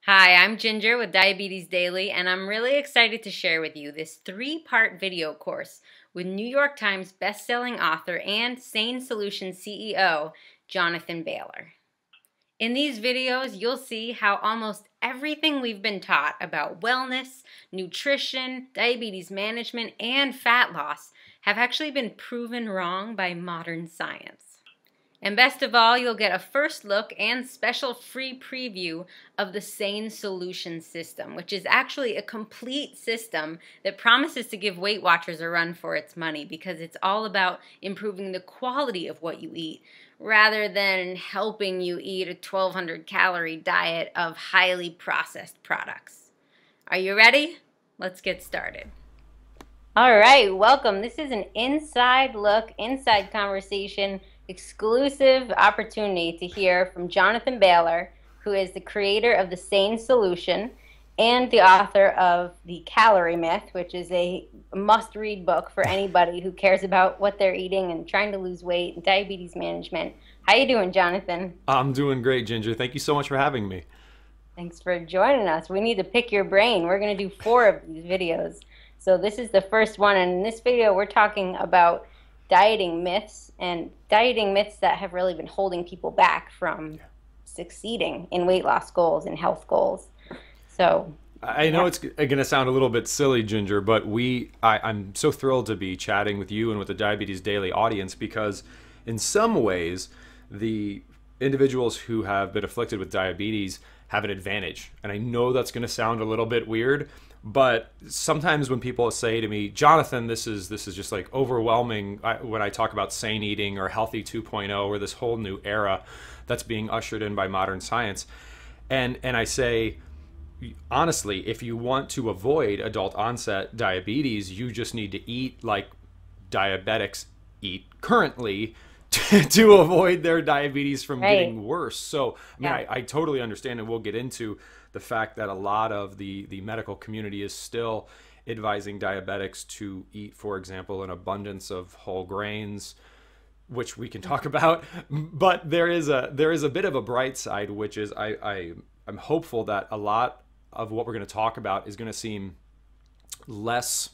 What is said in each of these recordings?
Hi, I'm Ginger with Diabetes Daily, and I'm really excited to share with you this 3-part video course with New York Times bestselling author and SANE Solution CEO, Jonathan Bailor. In these videos, you'll see how almost everything we've been taught about wellness, nutrition, diabetes management, and fat loss have actually been proven wrong by modern science. And best of all, you'll get a first look and special free preview of the SANE Solution system, which is actually a complete system that promises to give Weight Watchers a run for its money because it's all about improving the quality of what you eat rather than helping you eat a 1,200 calorie diet of highly processed products. Are you ready? Let's get started. All right, welcome. This is an inside look, inside conversation, exclusive opportunity to hear from Jonathan Bailor, who is the creator of the SANE Solution and the author of The Calorie Myth, which is a must-read book for anybody who cares about what they're eating and trying to lose weight and diabetes management. How you doing, Jonathan? I'm doing great, Ginger. Thank you so much for having me. Thanks for joining us. We need to pick your brain. We're going to do 4 of these videos. So this is the first one, and in this video we're talking about dieting myths that have really been holding people back from succeeding in weight loss goals and health goals. So I know it's going to sound a little bit silly, Ginger, but I'm so thrilled to be chatting with you and with the Diabetes Daily audience because in some ways the individuals who have been afflicted with diabetes have an advantage. And I know that's going to sound a little bit weird, but sometimes when people say to me, Jonathan, this is just like overwhelming when I talk about sane eating or healthy 2.0 or this whole new era that's being ushered in by modern science. And I say, honestly, if you want to avoid adult onset diabetes, you just need to eat like diabetics eat currently to avoid their diabetes from getting worse. So, I mean, I totally understand, and we'll get into the fact that a lot of the medical community is still advising diabetics to eat, for example, an abundance of whole grains, which we can talk about. But there is a bit of a bright side, which is I'm hopeful that a lot of what we're going to talk about is going to seem less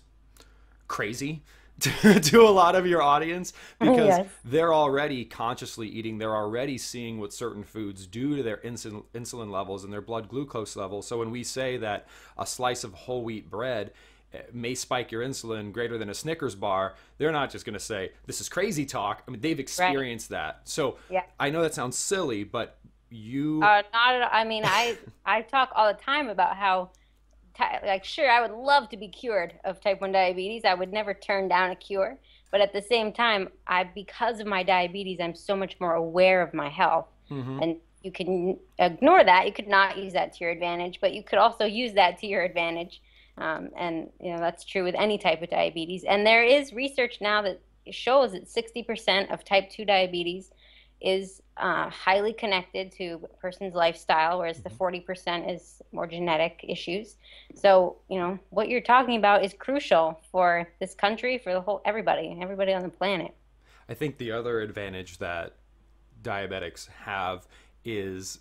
crazy to a lot of your audience because they're already consciously eating. They're already seeing what certain foods do to their insulin levels and their blood glucose levels. So when we say that a slice of whole wheat bread may spike your insulin greater than a Snickers bar, they're not just going to say, this is crazy talk. I mean, they've experienced that. So I know that sounds silly, but you... not at all. I mean, I talk all the time about how sure, I would love to be cured of type 1 diabetes. I would never turn down a cure. But at the same time, because of my diabetes, I'm so much more aware of my health. And you can ignore that. You could not use that to your advantage, but you could also use that to your advantage. And that's true with any type of diabetes. And there is research now that shows that 60% of type 2 diabetes is highly connected to a person's lifestyle, whereas the 40% is more genetic issues. So, what you're talking about is crucial for this country, for everybody on the planet. I think the other advantage that diabetics have is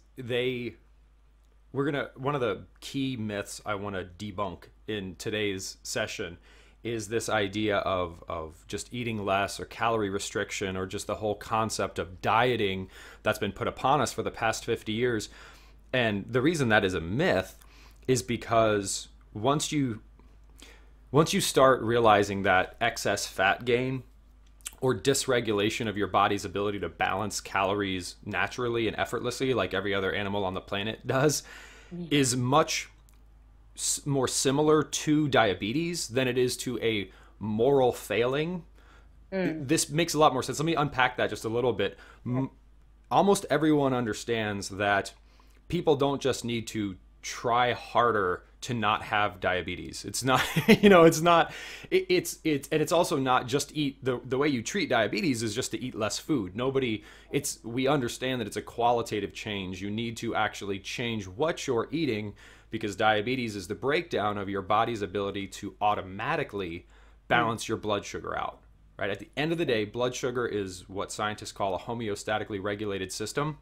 one of the key myths I want to debunk in today's session is this idea of just eating less or calorie restriction or just the whole concept of dieting that's been put upon us for the past 50 years. And the reason that is a myth is because once you start realizing that excess fat gain or dysregulation of your body's ability to balance calories naturally and effortlessly like every other animal on the planet does is much more similar to diabetes than it is to a moral failing. This makes a lot more sense. Let me unpack that just a little bit. Almost everyone understands that people don't just need to try harder to not have diabetes. It's not, it's also not just eat the way you treat diabetes is just to eat less food. We understand that it's a qualitative change. You need to actually change what you're eating because diabetes is the breakdown of your body's ability to automatically balance your blood sugar out, right? At the end of the day, blood sugar is what scientists call a homeostatically regulated system,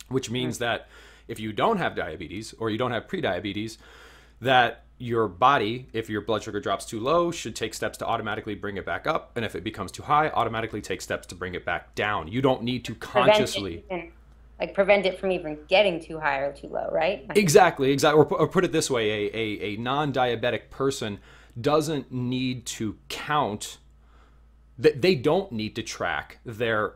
which means that if you don't have diabetes or you don't have prediabetes, that your body, if your blood sugar drops too low, should take steps to automatically bring it back up. And if it becomes too high, automatically take steps to bring it back down. You don't need to consciously... Prevent it from even getting too high or too low, right? Exactly. Or put it this way, a non-diabetic person doesn't need to count, they don't need to track their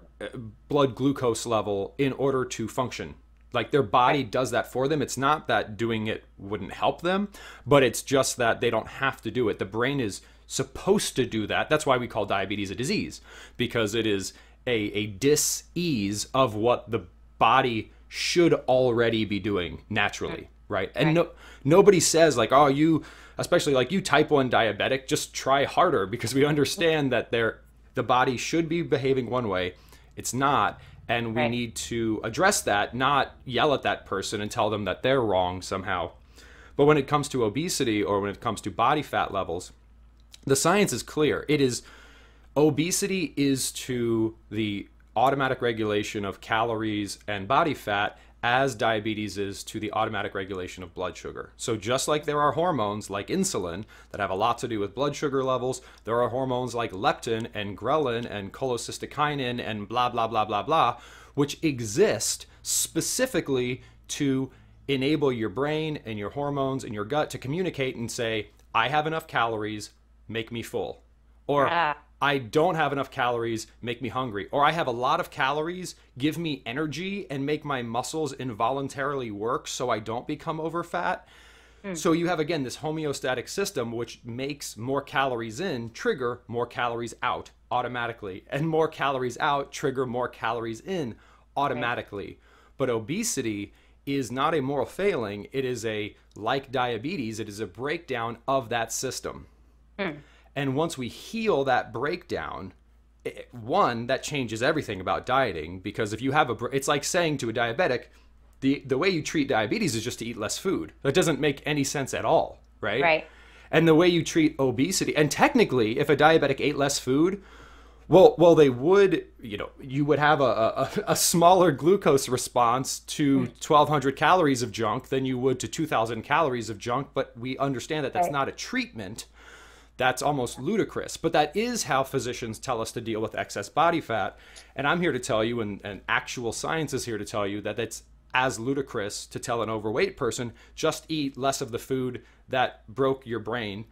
blood glucose level in order to function. Like their body does that for them. It's not that doing it wouldn't help them, but it's just that they don't have to do it. The brain is supposed to do that. That's why we call diabetes a disease, because it is a dis-ease of what the body should already be doing naturally, right? And nobody says like, oh, you, especially like you type 1 diabetic, just try harder, because we understand that the body should be behaving one way. It's not. And we need to address that, not yell at that person and tell them that they're wrong somehow. But when it comes to obesity or when it comes to body fat levels, the science is clear. Obesity is to the automatic regulation of calories and body fat as diabetes is to the automatic regulation of blood sugar. So just like there are hormones like insulin that have a lot to do with blood sugar levels, there are hormones like leptin and ghrelin and cholecystokinin and blah, blah, blah, blah, blah, which exist specifically to enable your brain and your hormones and your gut to communicate and say, I have enough calories, make me full. Or I don't have enough calories, make me hungry. Or I have a lot of calories, give me energy and make my muscles involuntarily work so I don't become over fat. So you have, again, this homeostatic system which makes more calories in trigger more calories out automatically. And more calories out trigger more calories in automatically. But obesity is not a moral failing. It is like diabetes, it is a breakdown of that system. And once we heal that breakdown, that changes everything about dieting, because if you have it's like saying to a diabetic, the way you treat diabetes is just to eat less food. That doesn't make any sense at all, right? Right. And the way you treat obesity, and technically, if a diabetic ate less food, well, they would, you would have a smaller glucose response to 1,200 calories of junk than you would to 2,000 calories of junk. But we understand that that's not a treatment. That's almost ludicrous, but that is how physicians tell us to deal with excess body fat. And I'm here to tell you, and actual science is here to tell you, that it's as ludicrous to tell an overweight person, just eat less of the food that broke your brain,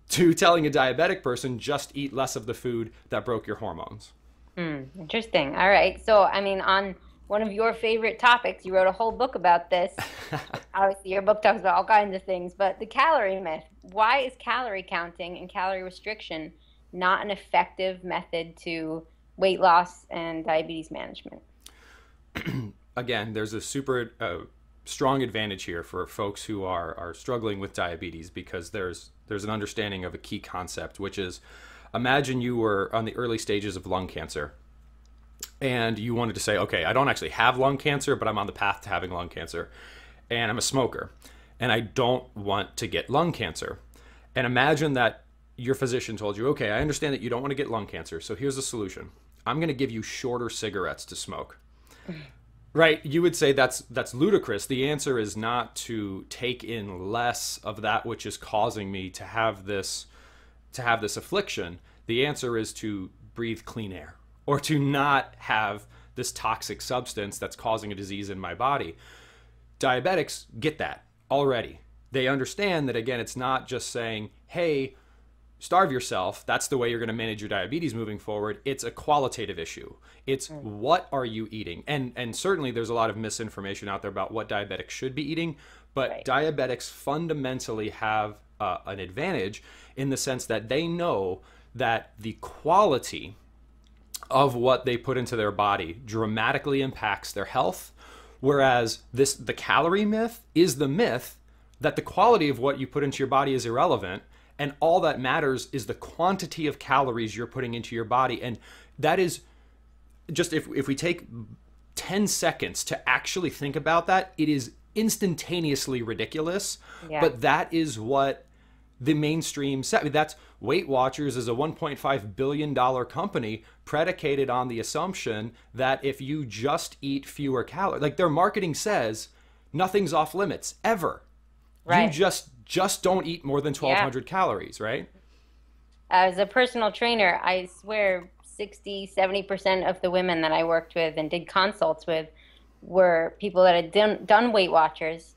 to telling a diabetic person, just eat less of the food that broke your hormones. Interesting. All right. So, I mean, on one of your favorite topics, you wrote a whole book about this. Obviously, your book talks about all kinds of things, but the calorie myth. Why is calorie counting and calorie restriction not an effective method to weight loss and diabetes management? Again, there's a super strong advantage here for folks who are struggling with diabetes, because there's an understanding of a key concept, which is, imagine you were on the early stages of lung cancer. And you wanted to say, okay, I don't actually have lung cancer, but I'm on the path to having lung cancer. And I'm a smoker. And I don't want to get lung cancer. And imagine that your physician told you, okay, I understand that you don't want to get lung cancer, so here's the solution. I'm going to give you shorter cigarettes to smoke. Right? You would say that's ludicrous. The answer is not to take in less of that which is causing me to have this affliction. The answer is to breathe clean air, or to not have this toxic substance that's causing a disease in my body. Diabetics get that already. They understand that, again, it's not just saying, hey, starve yourself. That's the way you're going to manage your diabetes moving forward. It's a qualitative issue. It's what are you eating? And certainly there's a lot of misinformation out there about what diabetics should be eating, but diabetics fundamentally have an advantage in the sense that they know that the quality of what they put into their body dramatically impacts their health, whereas the calorie myth is the myth that the quality of what you put into your body is irrelevant, and all that matters is the quantity of calories you're putting into your body. And that is just, if we take 10 seconds to actually think about that, it is instantaneously ridiculous. But that is what the mainstream said. I mean, that's Weight Watchers is a $1.5 billion company predicated on the assumption that if you just eat fewer calories, like their marketing says, nothing's off limits ever. Right. You just don't eat more than 1,200 calories, right? As a personal trainer, I swear 60-70% of the women that I worked with and did consults with were people that had done Weight Watchers,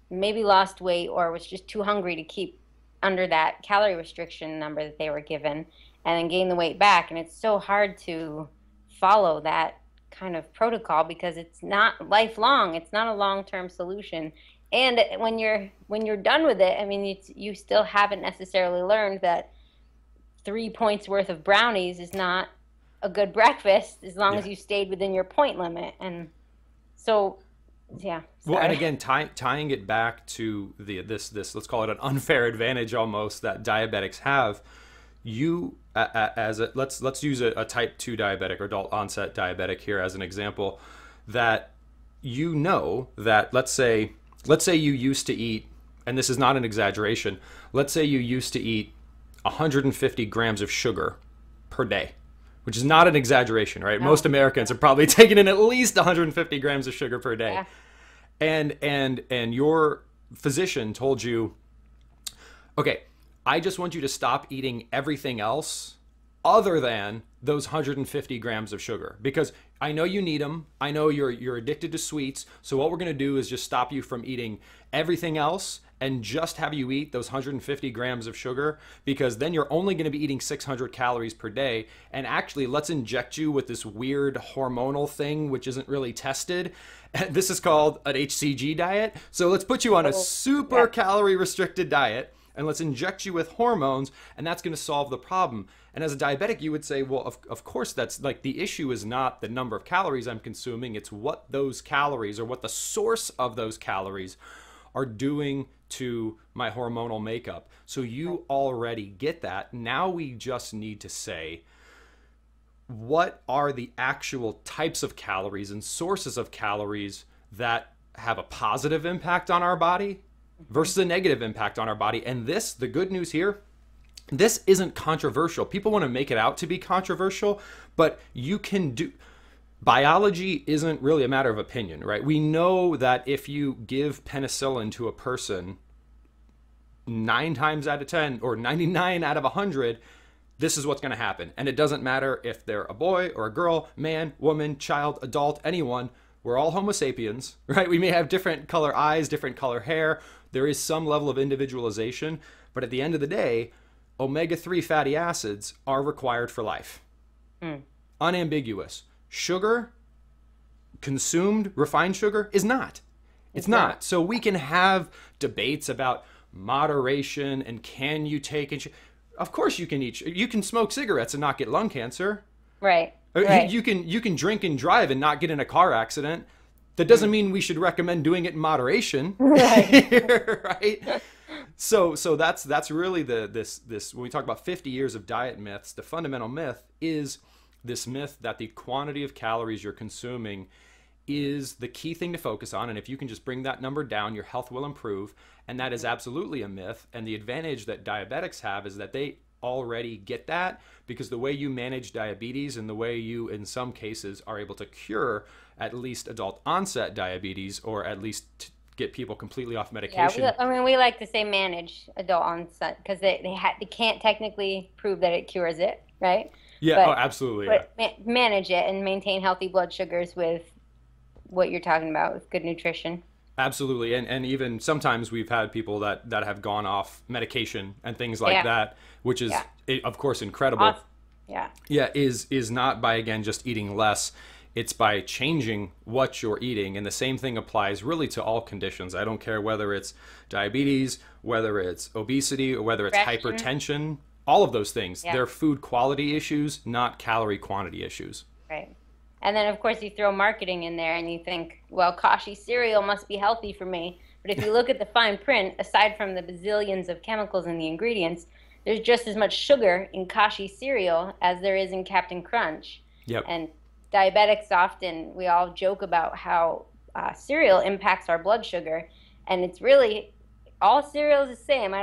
maybe lost weight or was just too hungry to keep under that calorie restriction number that they were given, and then gain the weight back. And it's so hard to follow that kind of protocol because it's not lifelong. It's not a long-term solution. And when you're done with it, I mean, you still haven't necessarily learned that 3 points worth of brownies is not a good breakfast as long as you stayed within your point limit. And so, yeah. Sorry. Well, and again, tying it back to this let's call it an unfair advantage almost that diabetics have. You let's use a type 2 diabetic or adult onset diabetic here as an example, that you know that let's say you used to eat, and this is not an exaggeration, let's say you used to eat 150 grams of sugar per day, which is not an exaggeration, right? No. Most Americans are probably taking in at least 150 grams of sugar per day. Yeah. And your physician told you, okay, I just want you to stop eating everything else other than those 150 grams of sugar, because I know you need them. I know you're addicted to sweets. So what we're going to do is just stop you from eating everything else and just have you eat those 150 grams of sugar, because then you're only going to be eating 600 calories per day. And actually, let's inject you with this weird hormonal thing, which isn't really tested. This is called an HCG diet. So let's put you on a super calorie restricted diet, and let's inject you with hormones, and that's going to solve the problem. And as a diabetic, you would say, well, of course, that's like, the issue is not the number of calories I'm consuming. It's what those calories, or what the source of those calories are doing to my hormonal makeup. So you already get that. Now we just need to say, what are the actual types of calories and sources of calories that have a positive impact on our body versus a negative impact on our body? And this, the good news here, this isn't controversial. People want to make it out to be controversial, but you can do. Biology isn't really a matter of opinion, right? We know that if you give penicillin to a person 9 times out of 10 or 99 out of 100, this is what's going to happen. And it doesn't matter if they're a boy or a girl, man, woman, child, adult, anyone. We're all Homo sapiens, right? We may have different color eyes, different color hair. There is some level of individualization, but at the end of the day, omega-3 fatty acids are required for life. Unambiguous. Sugar, consumed refined sugar, is not. It's not. So we can have debates about moderation and can you take and of course you can smoke cigarettes and not get lung cancer. Right. You can drink and drive and not get in a car accident. That doesn't mean we should recommend doing it in moderation. Right. Right? So that's really this when we talk about 50 years of diet myths, the fundamental myth is this myth that the quantity of calories you're consuming is the key thing to focus on. And if you can just bring that number down, your health will improve. And that is absolutely a myth. And the advantage that diabetics have is that they already get that, because the way you manage diabetes and the way you, in some cases, are able to cure at least adult onset diabetes, or at least get people completely off medication. Yeah, we like to say manage adult onset, because they can't technically prove that it cures it, right? Yeah, absolutely. But manage it and maintain healthy blood sugars with what you're talking about, with good nutrition. Absolutely. And even sometimes we've had people that have gone off medication and things like that, which is, of course, incredible. Awesome. Yeah, is not by, again, just eating less. It's by changing what you're eating. And the same thing applies really to all conditions. I don't care whether it's diabetes, whether it's obesity, or whether it's hypertension. All of those things, they're food quality issues, not calorie quantity issues. Right. And then, of course, you throw marketing in there and you think, well, Kashi cereal must be healthy for me. But if you look at the fine print, aside from the bazillions of chemicals in the ingredients, there's just as much sugar in Kashi cereal as there is in Captain Crunch. Yep. And diabetics often, we all joke about how cereal impacts our blood sugar. And it's really, all cereal is the same.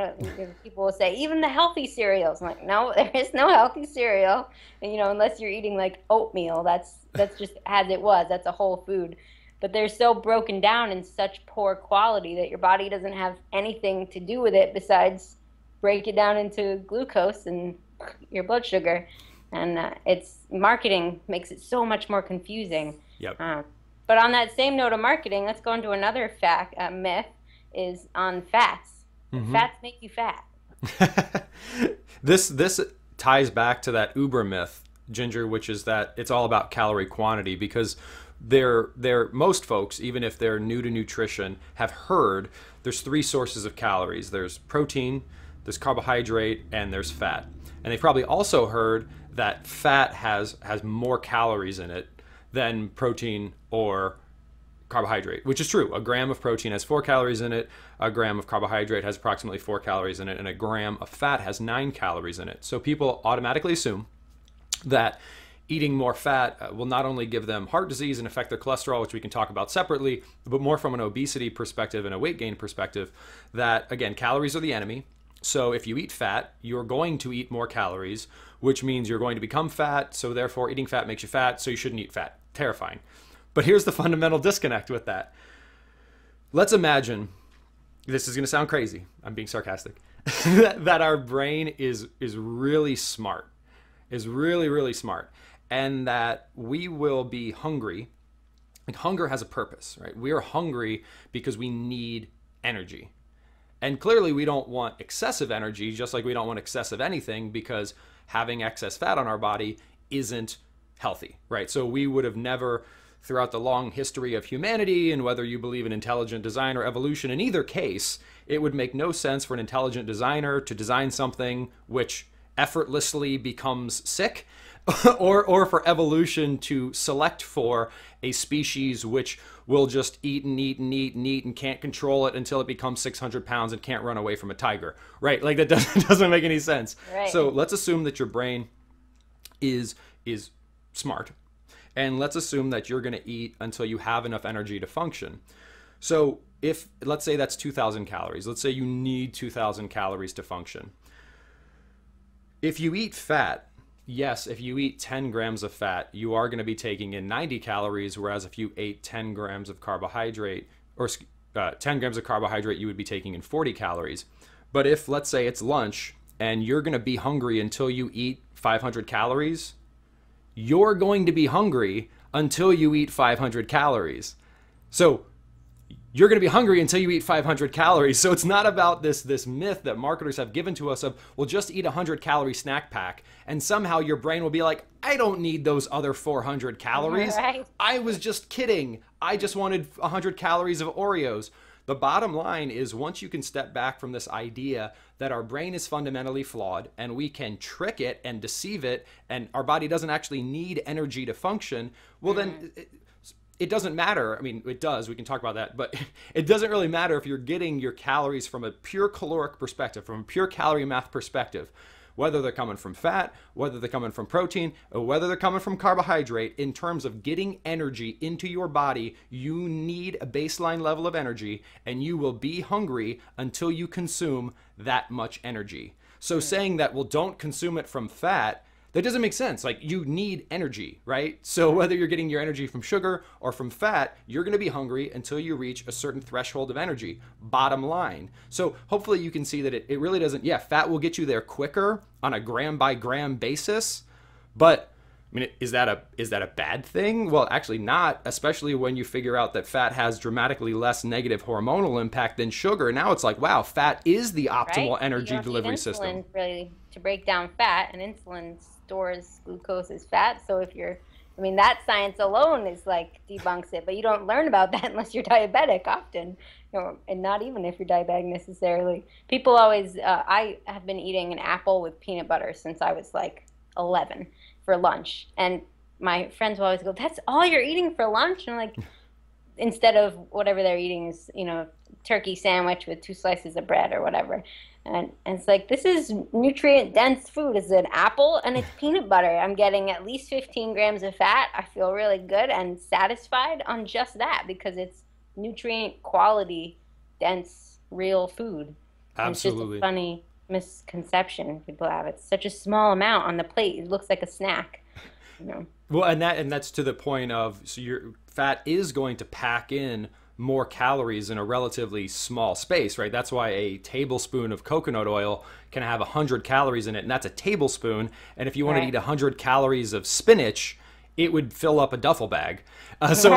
People will say, even the healthy cereals. I'm like, no, there is no healthy cereal. And, unless you're eating like oatmeal, that's just as it was. That's a whole food. but they're so broken down in such poor quality that your body doesn't have anything to do with it besides break it down into glucose and your blood sugar. And it's marketing makes it so much more confusing. Yep. But on that same note of marketing, let's go into another fact, myth is on fats. Fats make you fat. This ties back to that Uber myth, Ginger, which is that it's all about calorie quantity, because most folks, even if they're new to nutrition, have heard there's three sources of calories. There's protein, there's carbohydrate, and there's fat. And they've probably also heard that fat has more calories in it than protein or carbohydrate, which is true. A gram of protein has 4 calories in it, a gram of carbohydrate has approximately 4 calories in it, and a gram of fat has 9 calories in it. So people automatically assume that eating more fat will not only give them heart disease and affect their cholesterol, which we can talk about separately, but more from an obesity perspective and a weight gain perspective, that again, calories are the enemy. So if you eat fat, you're going to eat more calories, which means you're going to become fat. So therefore eating fat makes you fat, so you shouldn't eat fat. Terrifying. But here's the fundamental disconnect with that. Let's imagine, this is going to sound crazy, I'm being sarcastic, that our brain is really smart, is really, really smart, and that we will be hungry. Like, hunger has a purpose, right? We are hungry because we need energy. And clearly we don't want excessive energy, just like we don't want excessive anything, because having excess fat on our body isn't healthy, right? So we would have never, throughout the long history of humanity, and whether you believe in intelligent design or evolution, in either case, it would make no sense for an intelligent designer to design something which effortlessly becomes sick, or for evolution to select for a species which will just eat and eat and eat and eat and can't control it until it becomes 600 pounds and can't run away from a tiger, right? Like, that doesn't make any sense. Right. So let's assume that your brain is smart. And let's assume that you're going to eat until you have enough energy to function. So if, let's say that's 2,000 calories. Let's say you need 2,000 calories to function. If you eat fat, yes, if you eat 10 grams of fat, you are going to be taking in 90 calories, whereas if you ate 10 grams of carbohydrate, or 10 grams of carbohydrate, you would be taking in 40 calories. But if, let's say it's lunch, and you're going to be hungry until you eat 500 calories, you're going to be hungry until you eat 500 calories. So you're going to be hungry until you eat 500 calories. So it's not about this myth that marketers have given to us of, well, just eat a 100-calorie snack pack, and somehow your brain will be like, I don't need those other 400 calories. Right. I was just kidding. I just wanted 100 calories of Oreos. The bottom line is, once you can step back from this idea that our brain is fundamentally flawed and we can trick it and deceive it, and our body doesn't actually need energy to function, well, then it doesn't matter. I mean, it does. We can talk about that. But it doesn't really matter if you're getting your calories from a pure caloric perspective, from a pure calorie math perspective, whether they're coming from fat, whether they're coming from protein, or whether they're coming from carbohydrate. In terms of getting energy into your body, you need a baseline level of energy, and you will be hungry until you consume that much energy. So saying that, well, don't consume it from fat, that doesn't make sense. Like, you need energy, right? So whether you're getting your energy from sugar or from fat, you're going to be hungry until you reach a certain threshold of energy, bottom line. So hopefully you can see that it really doesn't, fat will get you there quicker on a gram by gram basis, but I mean, is that a bad thing? Well, actually not, especially when you figure out that fat has dramatically less negative hormonal impact than sugar. Now it's like, wow, fat is the optimal energy delivery system. Really, to break down fat, and insulin stores glucose as fat. So if you're, I mean, that science alone is like debunks it, but you don't learn about that unless you're diabetic often, and not even if you're diabetic necessarily. People always, I have been eating an apple with peanut butter since I was like 11 for lunch, and my friends will always go, that's all you're eating for lunch? And I'm like, instead of whatever they're eating is, turkey sandwich with 2 slices of bread or whatever. And it's like, this is nutrient dense food. It's an apple and it's peanut butter. I'm getting at least 15 grams of fat. I feel really good and satisfied on just that, because it's nutrient quality dense real food. Absolutely. It's just a funny misconception people have. It's such a small amount on the plate. It looks like a snack. Well, and that's to the point of, so fat is going to pack in more calories in a relatively small space, right? That's why a tablespoon of coconut oil can have 100 calories in it, and that's a tablespoon. And if you want to eat 100 calories of spinach, it would fill up a duffel bag. So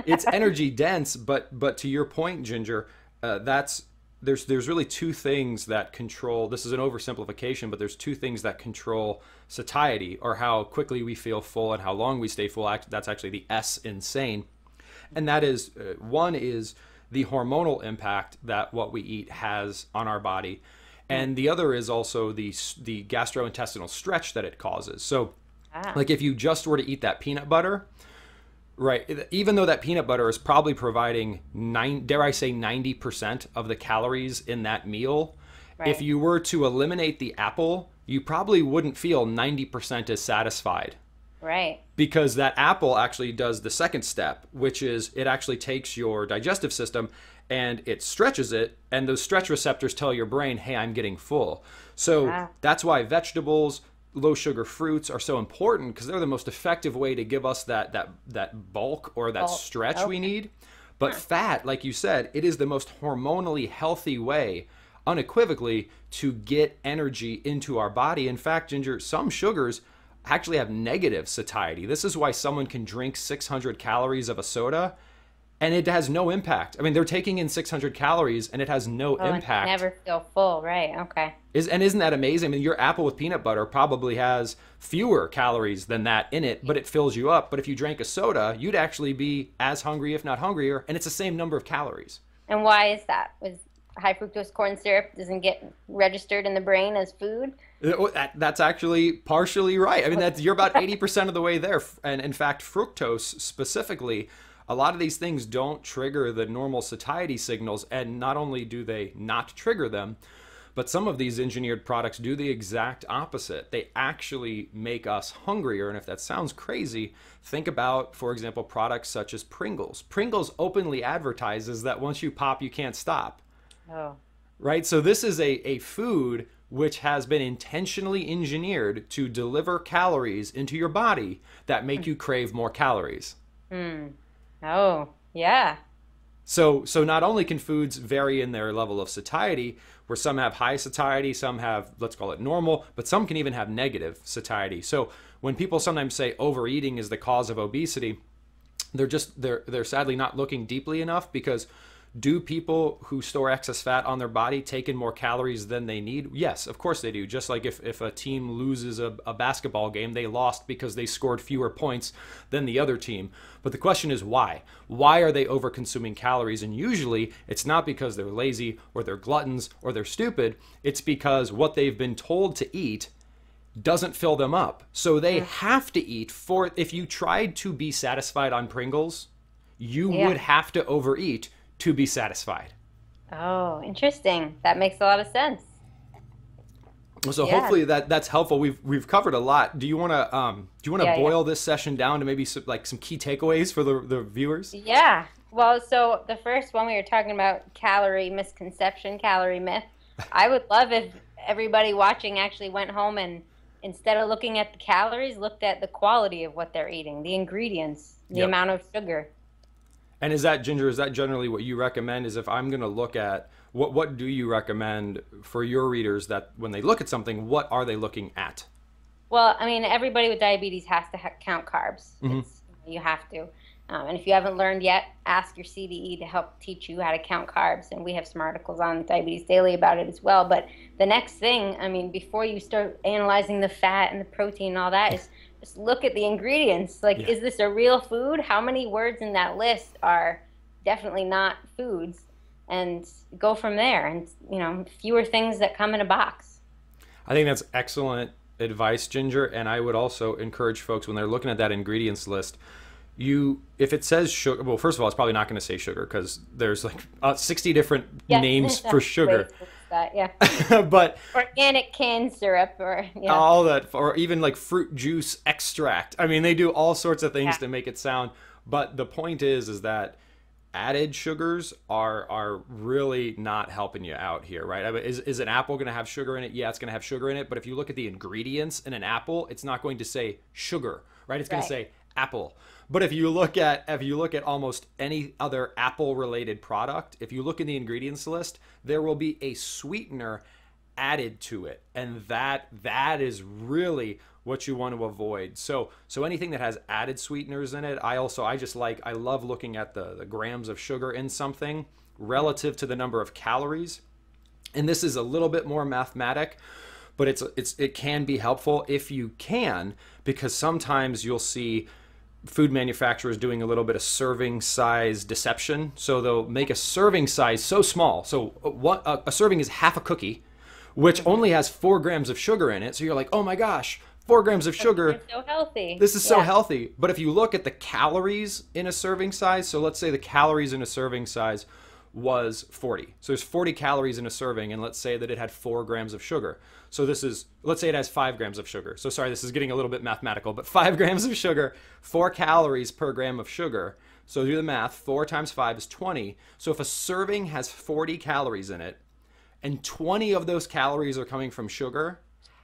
it's energy dense, but to your point, Ginger, there's really two things that control, this is an oversimplification, but there's two things that control satiety, or how quickly we feel full and how long we stay full. That's actually the S in SANE. And that is, one is the hormonal impact that what we eat has on our body. And the other is also the gastrointestinal stretch that it causes. So like if you just were to eat that peanut butter, right, even though that peanut butter is probably providing 90% of the calories in that meal, if you were to eliminate the apple, you probably wouldn't feel 90% as satisfied. Right. Because that apple actually does the second step, which is it actually takes your digestive system and it stretches it, and those stretch receptors tell your brain, hey, I'm getting full. So that's why vegetables, low sugar fruits are so important, because they're the most effective way to give us that bulk or that stretch we need. But fat, like you said, it is the most hormonally healthy way, unequivocally, to get energy into our body. In fact, Ginger, some sugars actually have negative satiety. This is why someone can drink 600 calories of a soda and it has no impact. I mean, they're taking in 600 calories and it has no impact. Never feel full, right? Okay. Isn't that amazing? I mean, your apple with peanut butter probably has fewer calories than that in it, but it fills you up. But if you drank a soda, you'd actually be as hungry, if not hungrier, and it's the same number of calories. And why is that? Was high fructose corn syrup doesn't get registered in the brain as food? That's actually partially right. I mean, you're about 80% of the way there. And in fact, fructose specifically, a lot of these things don't trigger the normal satiety signals. And not only do they not trigger them, but some of these engineered products do the exact opposite. They actually make us hungrier. And if that sounds crazy, think about, for example, products such as Pringles. Pringles openly advertises that once you pop, you can't stop. Oh. Right? So this is a food which has been intentionally engineered to deliver calories into your body that make you crave more calories. Oh, yeah. So not only can foods vary in their level of satiety, where some have high satiety, some have, let's call it normal, but some can even have negative satiety. So when people sometimes say overeating is the cause of obesity, they're sadly not looking deeply enough, because do people who store excess fat on their body take in more calories than they need? Yes, of course they do. Just like if a team loses a basketball game, they lost because they scored fewer points than the other team. But the question is why? Why are they over-consuming calories? And usually it's not because they're lazy or they're gluttons or they're stupid. It's because what they've been told to eat doesn't fill them up. So they have to eat if you tried to be satisfied on Pringles, you would have to overeat to be satisfied. Oh, interesting. That makes a lot of sense. So hopefully that's helpful. We've covered a lot. Do you want to boil this session down to maybe some key takeaways for the viewers? Yeah. Well, so the first one, we were talking about calorie misconception, calorie myth. I would love if everybody watching actually went home and, instead of looking at the calories, looked at the quality of what they're eating, the ingredients, the amount of sugar. And Ginger, is that generally what you recommend? Is if I'm going to look at, what do you recommend for your readers that when they look at something, what are they looking at? Well, I mean, everybody with diabetes has to count carbs. You have to. And if you haven't learned yet, ask your CDE to help teach you how to count carbs. And we have some articles on Diabetes Daily about it as well. But the next thing, I mean, before you start analyzing the fat and the protein and all that, is just look at the ingredients. Is this a real food? How many words in that list are definitely not foods? And go from there. And, fewer things that come in a box. I think that's excellent advice, Ginger. And I would also encourage folks, when they're looking at that ingredients list, if it says sugar, well, first of all, it's probably not going to say sugar, because there's 60 different names for sugar. But organic canned syrup, or all that, or even fruit juice extract. I mean, they do all sorts of things to make it sound. But the point is that added sugars are really not helping you out here, right? I mean, is an apple going to have sugar in it? Yeah, it's going to have sugar in it. But if you look at the ingredients in an apple, it's not going to say sugar, right? It's going to say apple. But if you look at almost any other apple related product, if you look in the ingredients list, there will be a sweetener added to it, and that is really what you want to avoid. So anything that has added sweeteners in it, I love looking at the grams of sugar in something relative to the number of calories. And this is a little bit more mathematic, but it can be helpful if you can, because sometimes you'll see food manufacturers doing a little bit of serving size deception. So they'll make a serving size so small. So a serving is half a cookie, which only has 4 grams of sugar in it. So you're like, oh my gosh, 4 grams of sugar. It's so healthy. This is so healthy. But if you look at the calories in a serving size, so let's say the calories in a serving size was 40. So there's 40 calories in a serving, and let's say that it had 4 grams of sugar. So let's say it has 5 grams of sugar. So sorry, this is getting a little bit mathematical, but 5 grams of sugar, 4 calories per gram of sugar. So do the math, 4 times 5 is 20. So if a serving has 40 calories in it, and 20 of those calories are coming from sugar,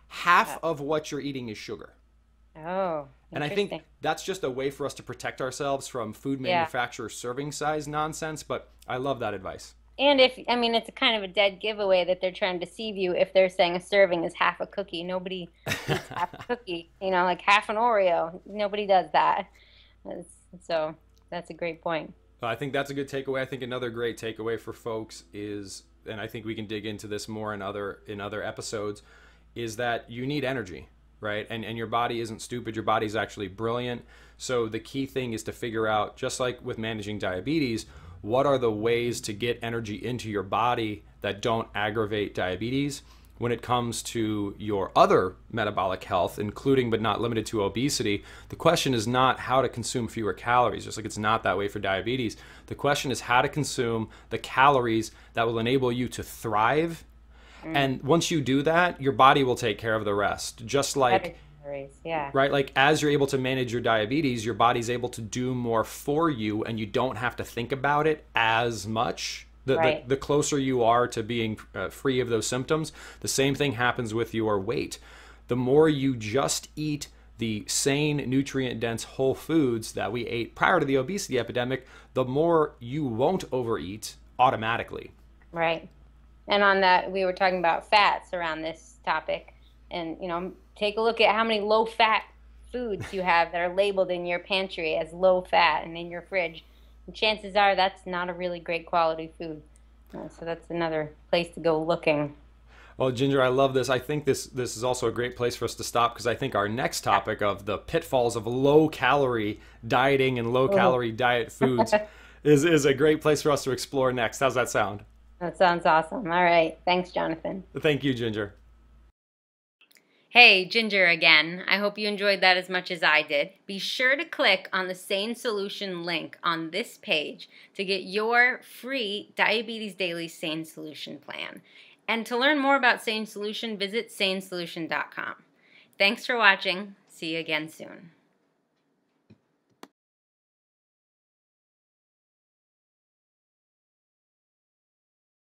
half of what you're eating is sugar. Oh, and I think that's just a way for us to protect ourselves from food manufacturer serving size nonsense, but I love that advice. And it's a kind of a dead giveaway that they're trying to deceive you if they're saying a serving is half a cookie. Nobody eats half a cookie, like half an Oreo. Nobody does that. So that's a great point. I think that's a good takeaway. I think another great takeaway for folks is, and I think we can dig into this more in other episodes, is that you need energy, right? And your body isn't stupid. Your body's actually brilliant. So the key thing is to figure out, just like with managing diabetes, what are the ways to get energy into your body that don't aggravate diabetes? When it comes to your other metabolic health, including but not limited to obesity, the question is not how to consume fewer calories, just like it's not that way for diabetes. The question is how to consume the calories that will enable you to thrive. And once you do that, your body will take care of the rest. Just like, right? Like as you're able to manage your diabetes, your body's able to do more for you, and you don't have to think about it as much. The closer you are to being free of those symptoms, the same thing happens with your weight. The more you just eat the sane, nutrient-dense whole foods that we ate prior to the obesity epidemic, the more you won't overeat automatically. Right. And on that, we were talking about fats around this topic. And, take a look at how many low-fat foods you have that are labeled in your pantry as low-fat and in your fridge. And chances are that's not a really great quality food. So that's another place to go looking. Well, Ginger, I love this. I think this is also a great place for us to stop, because I think our next topic of the pitfalls of low-calorie dieting and low-calorie diet foods is a great place for us to explore next. How's that sound? That sounds awesome. All right. Thanks, Jonathan. Thank you, Ginger. Hey, Ginger again. I hope you enjoyed that as much as I did. Be sure to click on the SANE Solution link on this page to get your free Diabetes Daily SANE Solution plan. And to learn more about SANE Solution, visit sanesolution.com. Thanks for watching. See you again soon.